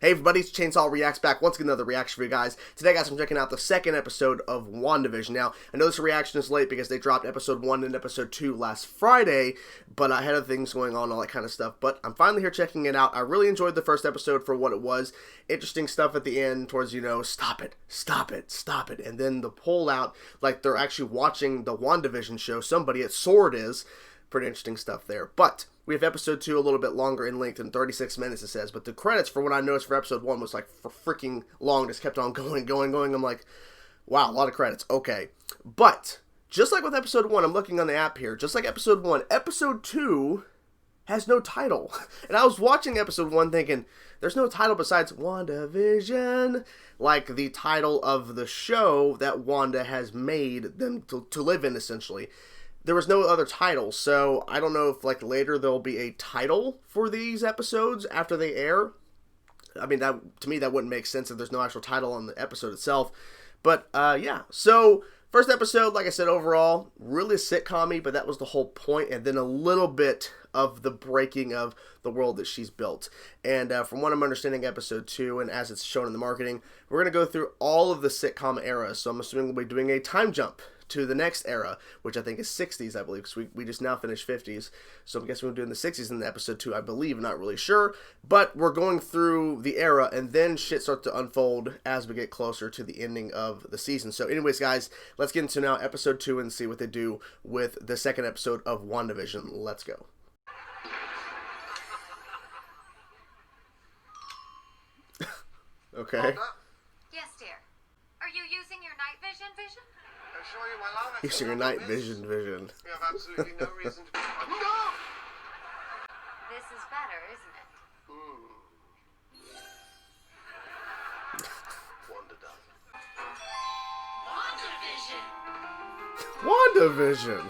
Hey everybody, it's Chainsaw Reacts back once again, another reaction for you guys. Today guys, I'm checking out the second episode of Wandavision. Now, I know this reaction is late because they dropped episode 1 and episode 2 last Friday, but I had other things going on, all that kind of stuff. But I'm finally here checking it out. I really enjoyed the first episode for what it was. Interesting stuff at the end towards, stop it, stop it, stop it. And then the pull out, like they're actually watching the Wandavision show. Somebody at Sword is. Pretty interesting stuff there. But we have episode 2 a little bit longer in length, than 36 minutes it says. But the credits for what I noticed for episode 1 was like freaking long. Just kept on going. I'm like, wow, a lot of credits. Okay. But just like with episode 1, I'm looking on the app here. Just like episode 1, episode 2 has no title. And I was watching episode 1 thinking, there's no title besides Wandavision. Like the title of the show that Wanda has made them to live in, essentially. There was no other title, so I don't know if like later there'll be a title for these episodes after they air. I mean, that to me that wouldn't make sense if there's no actual title on the episode itself. But yeah, so first episode, like I said, overall really sitcom-y, but that was the whole point. And then a little bit of the breaking of the world that she's built. And from what I'm understanding, episode 2, and as it's shown in the marketing, we're gonna go through all of the sitcom eras. So I'm assuming we'll be doing a time jump to the next era, which I think is 60s, I believe, because we just now finished 50s, so I'm guessing we're doing the 60s in the episode 2, I believe. I'm not really sure, but we're going through the era, and then shit starts to unfold as we get closer to the ending of the season. So anyways, guys, let's get into now episode 2 and see what they do with the second episode of WandaVision. Let's go. Okay. Yes, dear. Are you using your night vision? I assure you, my love, Using your night vision. We have absolutely no reason to be... No! This is better, isn't it? Wanda does. WandaVision!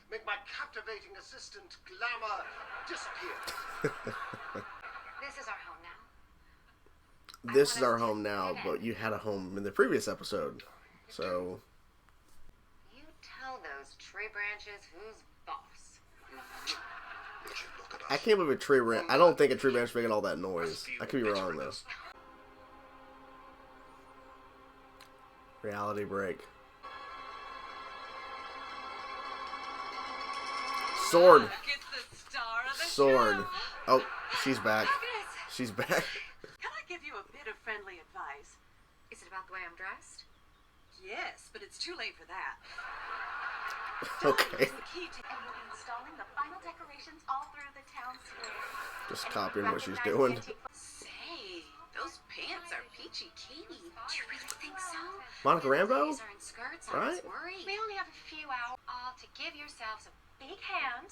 Make my captivating assistant glamour disappear. This is our home now. This is our home now, but you had a home in the previous episode, so... You tell those tree branches who's boss. I can't believe a tree branch. I don't think a tree branch is making all that noise. I could be wrong, though. Reality break. Sword. Sword. Oh, she's back. She's back. Can I give you a bit of friendly advice? Is it about the way I'm dressed? Yes, but it's too late for that. Okay. It's the key to And we'll be installing the final decorations all through the town square. Just copying what she's doing. Say, those pants are peachy keen. Do you really think so? Monica Rambeau? These are in skirts, Right? I was worried. We only have a few hours all to give yourselves a big hand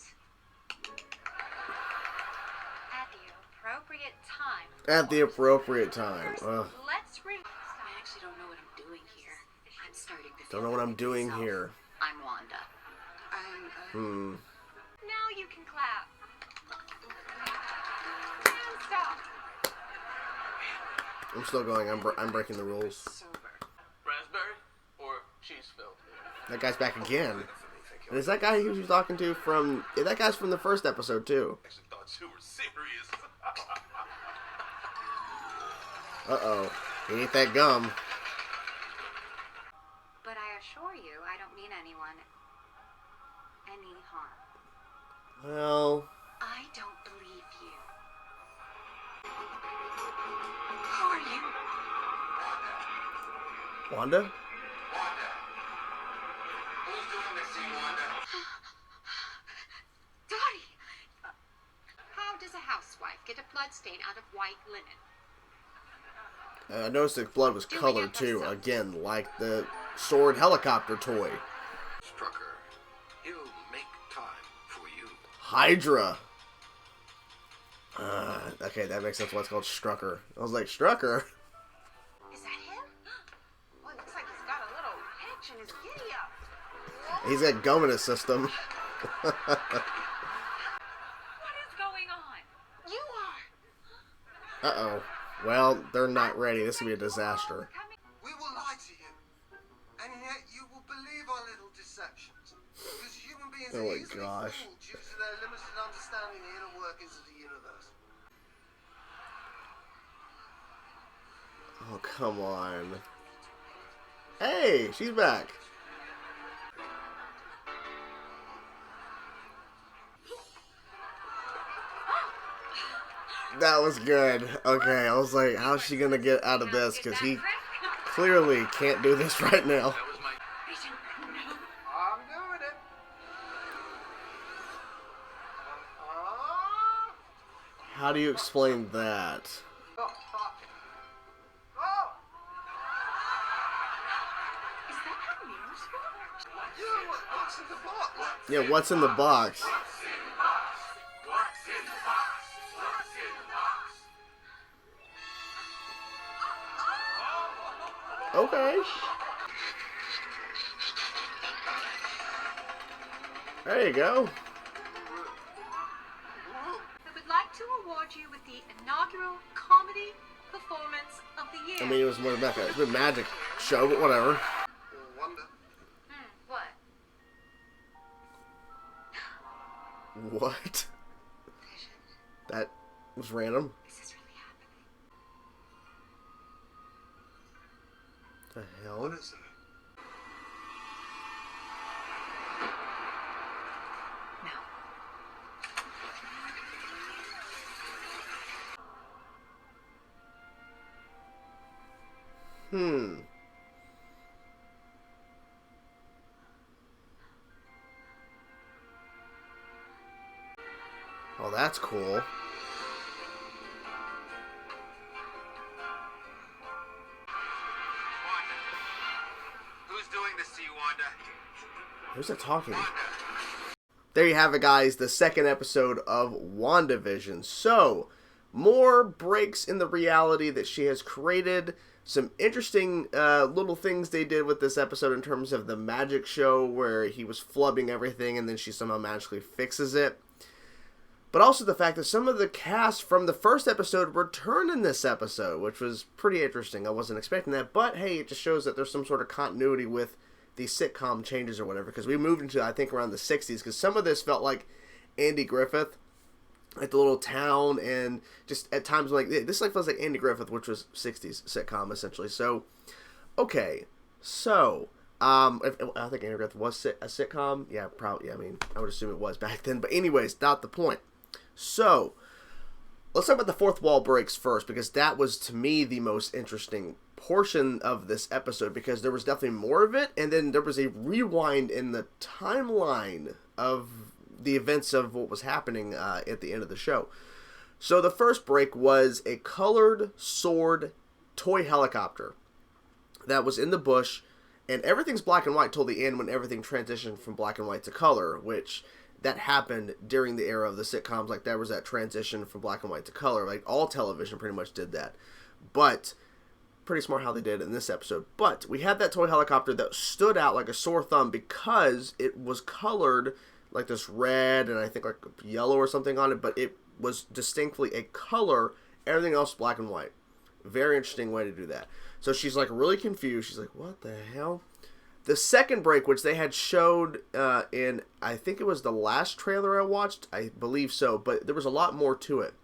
at the appropriate time. At the appropriate time. Let's I actually don't know what I'm doing here. I'm starting to Don't know what I'm doing here. I'm Wanda. Now you can clap. And stop. I'm still going. I'm breaking the rules. sober. Raspberry or cheese filled? That guy's back again. And is that guy he was talking to from... Yeah, that guy's from the first episode, too. I actually thought you were serious. Uh-oh. He ate that gum. But I assure you, I don't mean anyone any harm. Well... I don't believe you. Who are you? Wanda? Who's doing this to you, Wanda? Dottie! How does a housewife get a bloodstain out of white linen? I noticed the blood was colored, too. Again, like the Sword helicopter toy. Strucker, he'll make time for you. Hydra. Okay, that makes sense why it's called Strucker. I was like, Strucker? Is that him? Well, it looks like he's got a little hitch in his giddy up. He's got gum in his system. What is going on? You are. Uh-oh. Well, they're not ready. This will be a disaster. We will lie to him, and he yet you will believe our little deceptions. Because human beings Oh are my easily gosh. fooled due to their limited understanding of the inner workings of the universe. Oh, come on. Hey, she's back. That was good. Okay, I was like, how's she gonna get out of this? Because he clearly can't do this right now. I'm doing it. How do you explain that? Oh. Is that how mirrors work? Yeah, what's in the box? Yeah, what's in the box? Okay. There you go. We would like to award you with the inaugural comedy performance of the year. I mean, it was more like a magic show, but whatever. Wonder. What? What? That was random. Is this really happening? The hell? What is it? Hmm. Well, that's cool. Who's doing this to you, Wanda? Who's that talking? There you have it, guys. The second episode of WandaVision. So, more breaks in the reality that she has created. Some interesting little things they did with this episode in terms of the magic show where he was flubbing everything and then she somehow magically fixes it. But also the fact that some of the cast from the first episode return in this episode, which was pretty interesting. I wasn't expecting that, but hey, it just shows that there's some sort of continuity with these sitcom changes or whatever, because we moved into, I think, around the 60s, because some of this felt like Andy Griffith, like the little town, and just at times like, this like feels like Andy Griffith, which was 60s sitcom, essentially. So, okay, so, I think Andy Griffith was a sitcom, yeah, probably, I mean, I would assume it was back then, but anyways, not the point. So, let's talk about the fourth wall breaks first, because that was, to me, the most interesting portion of this episode, because there was definitely more of it, and then there was a rewind in the timeline of the events of what was happening at the end of the show. So, the first break was a colored sword toy helicopter that was in the bush, and everything's black and white till the end when everything transitioned from black and white to color, which that happened during the era of the sitcoms. Like, there was that transition from black and white to color. Like, all television pretty much did that. But pretty smart how they did it in this episode. But we had that toy helicopter that stood out like a sore thumb because it was colored like this red and I think like yellow or something on it, but it was distinctly a color. Everything else black and white. Very interesting way to do that. So she's like really confused. She's like, what the hell? The second break, which they had showed in, I think it was the last trailer I watched, I believe so, but there was a lot more to it.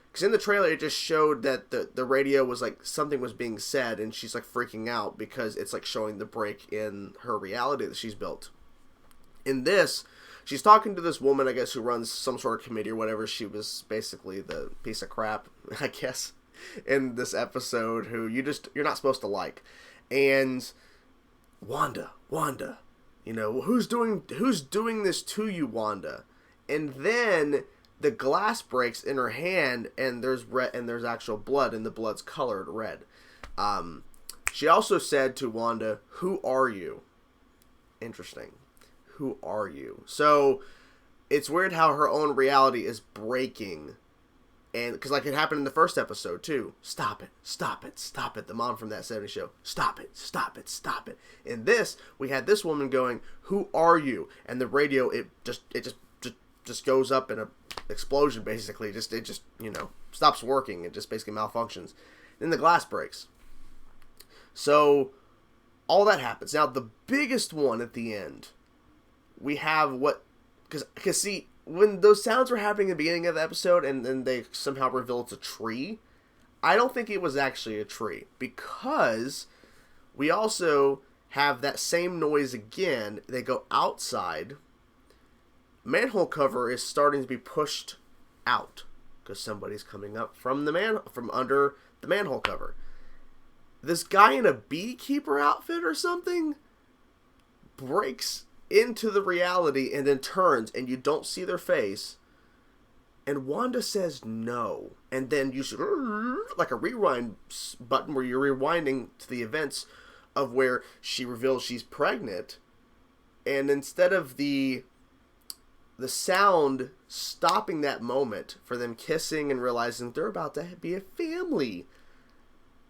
Because in the trailer, it just showed that the radio was like, something was being said, and she's like freaking out because it's like showing the break in her reality that she's built. In this, she's talking to this woman, I guess, who runs some sort of committee or whatever. She was basically the piece of crap, I guess, in this episode, who you're not supposed to like. And Wanda, you know, who's doing this to you, Wanda? And then the glass breaks in her hand, and there's red, and there's actual blood, and the blood's colored red. She also said to Wanda, "Who are you?" Interesting. Who are you? So it's weird how her own reality is breaking. And because like it happened in the first episode too. Stop it, stop it, stop it. The mom from that 70s show. Stop it, stop it, stop it. In this, we had this woman going, "Who are you?" And the radio, it just goes up in a explosion basically. It just you know stops working. It just basically malfunctions. Then the glass breaks. So all that happens. Now, the biggest one at the end, we have what... Because see, when those sounds were happening at the beginning of the episode, and then they somehow reveal it's a tree, I don't think it was actually a tree. Because we also have that same noise again. They go outside. Manhole cover is starting to be pushed out. Because somebody's coming up from under the manhole cover. This guy in a beekeeper outfit or something breaks into the reality and then turns, and you don't see their face. And Wanda says no. And then you should, like a rewind button where you're rewinding to the events of where she reveals she's pregnant. And instead of the sound stopping that moment for them kissing and realizing they're about to be a family,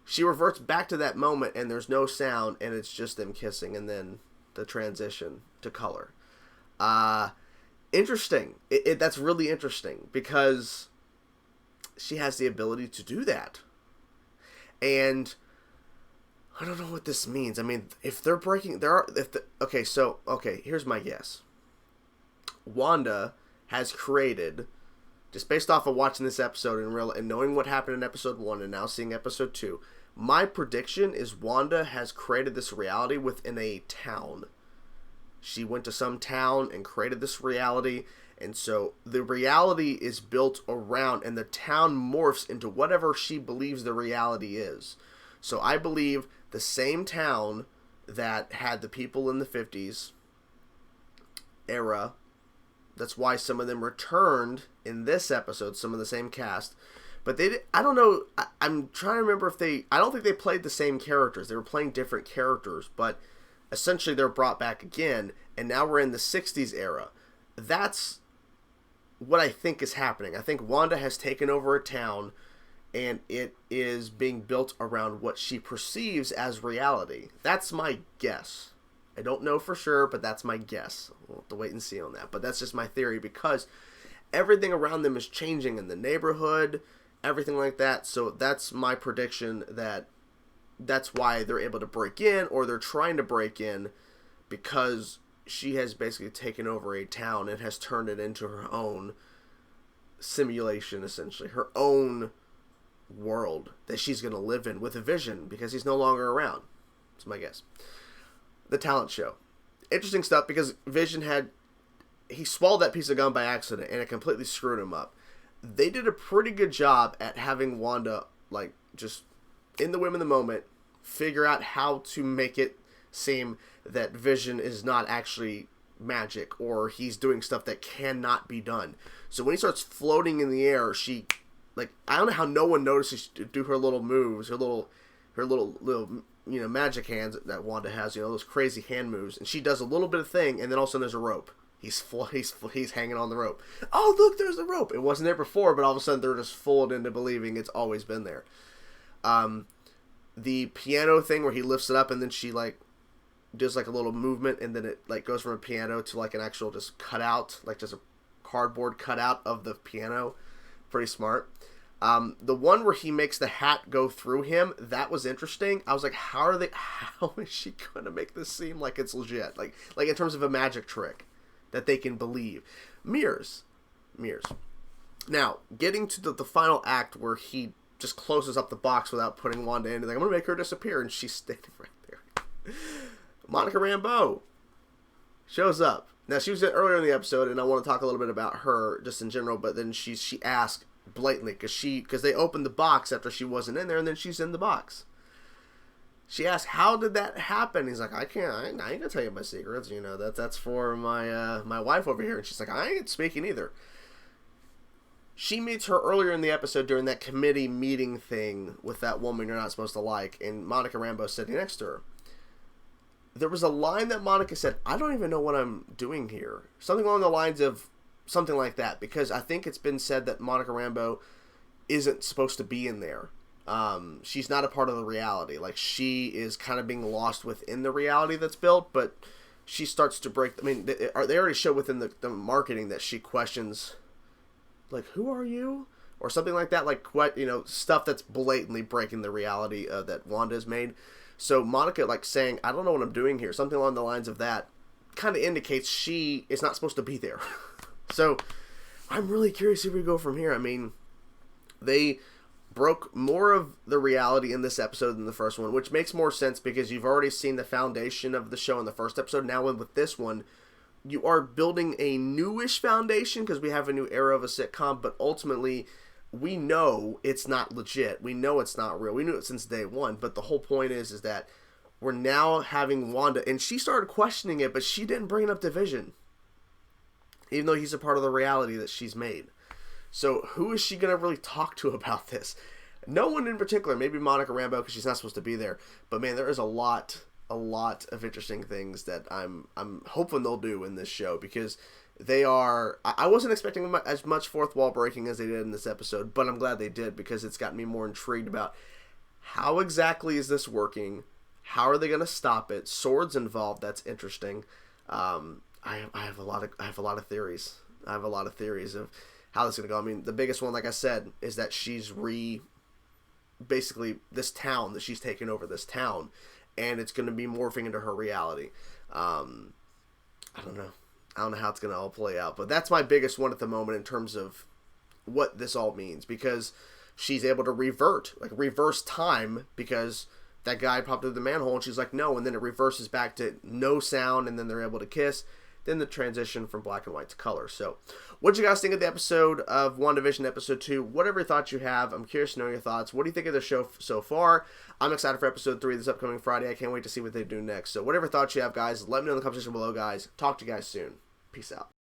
she reverts back to that moment and there's no sound and it's just them kissing and then the transition to color. Interesting. That's really interesting because she has the ability to do that. And I don't know what this means. I mean, if they're breaking, here's my guess. Wanda has created, just based off of watching this episode and knowing what happened in episode 1 and now seeing episode 2, my prediction is Wanda has created this reality within a town. She went to some town and created this reality, and so the reality is built around, and the town morphs into whatever she believes the reality is. So I believe the same town that had the people in the 50s era, that's why some of them returned in this episode, some of the same cast. But I don't know, I'm trying to remember I don't think they played the same characters. They were playing different characters, but essentially they're brought back again, and now we're in the 60s era. That's what I think is happening. I think Wanda has taken over a town, and it is being built around what she perceives as reality. That's my guess. I don't know for sure, but that's my guess. We'll have to wait and see on that. But that's just my theory, because everything around them is changing in the neighborhood, everything like that. So that's my prediction, that's why they're able to break in, or they're trying to break in, because she has basically taken over a town and has turned it into her own simulation, essentially. Her own world that she's going to live in with a Vision, because he's no longer around. That's my guess. The talent show. Interesting stuff, because Vision he swallowed that piece of gum by accident, and it completely screwed him up. They did a pretty good job at having Wanda, like, just in the whim of the moment, figure out how to make it seem that Vision is not actually magic, or he's doing stuff that cannot be done. So when he starts floating in the air, she, like, I don't know how no one notices to do her little moves, her little magic hands that Wanda has, those crazy hand moves, and she does a little bit of thing, and then all of a sudden there's a rope. He's hanging on the rope. Oh, look, there's the rope. It wasn't there before, but all of a sudden they're just fooled into believing it's always been there. The piano thing where he lifts it up and then she, like, does, like, a little movement, and then it, like, goes from a piano to, like, an actual just cutout, like just a cardboard cutout of the piano. Pretty smart. The one where he makes the hat go through him, that was interesting. I was like, how is she going to make this seem like it's legit? Like in terms of a magic trick that they can believe. Mirrors. Now, getting to the final act where he just closes up the box without putting Wanda in, like, I'm going to make her disappear, and she's standing right there. Monica Rambeau shows up. Now, she was in earlier in the episode, and I want to talk a little bit about her just in general, but then she asked blatantly, because they opened the box after she wasn't in there, and then she's in the box. She asked, how did that happen? He's like, I ain't gonna tell you my secrets, that's for my wife over here. And she's like, I ain't speaking either. She meets her earlier in the episode during that committee meeting thing with that woman you're not supposed to like, and Monica Rambeau's sitting next to her. There was a line that Monica said, I don't even know what I'm doing here. Something along the lines of something like that, because I think it's been said that Monica Rambeau isn't supposed to be in there. She's not a part of the reality. Like, she is kind of being lost within the reality that's built, but she starts to break. I mean, they already show within the marketing that she questions, like, who are you? Or something like that. Like, what, stuff that's blatantly breaking the reality that Wanda's made. So Monica, like, saying, I don't know what I'm doing here, something along the lines of that, kind of indicates she is not supposed to be there. So I'm really curious where we go from here. I mean, they broke more of the reality in this episode than the first one, which makes more sense because you've already seen the foundation of the show in the first episode. Now with this one, you are building a newish foundation because we have a new era of a sitcom, but ultimately we know it's not legit. We know it's not real. We knew it since day one, but the whole point is that we're now having Wanda, and she started questioning it, but she didn't bring it up to Vision, even though he's a part of the reality that she's made. So who is she going to really talk to about this? No one in particular. Maybe Monica Rambeau because she's not supposed to be there. But man, there is a lot of interesting things that I'm hoping they'll do in this show because they are. I wasn't expecting as much fourth wall breaking as they did in this episode, but I'm glad they did because it's gotten me more intrigued about how exactly is this working. How are they going to stop it? Swords involved. That's interesting. I have a lot of theories. I have a lot of theories of how this is going to go. I mean, the biggest one, like I said, is that she's basically this town, that she's taken over this town, and it's going to be morphing into her reality. I don't know. I don't know how it's going to all play out, but that's my biggest one at the moment in terms of what this all means, because she's able to reverse time, because that guy popped through the manhole and she's like, no, and then it reverses back to no sound, and then they're able to kiss. Then the transition from black and white to color. So, what did you guys think of the episode of WandaVision episode 2? Whatever thoughts you have, I'm curious to know your thoughts. What do you think of the show so far? I'm excited for episode 3 this upcoming Friday. I can't wait to see what they do next. So, whatever thoughts you have, guys, let me know in the comment section below, guys. Talk to you guys soon. Peace out.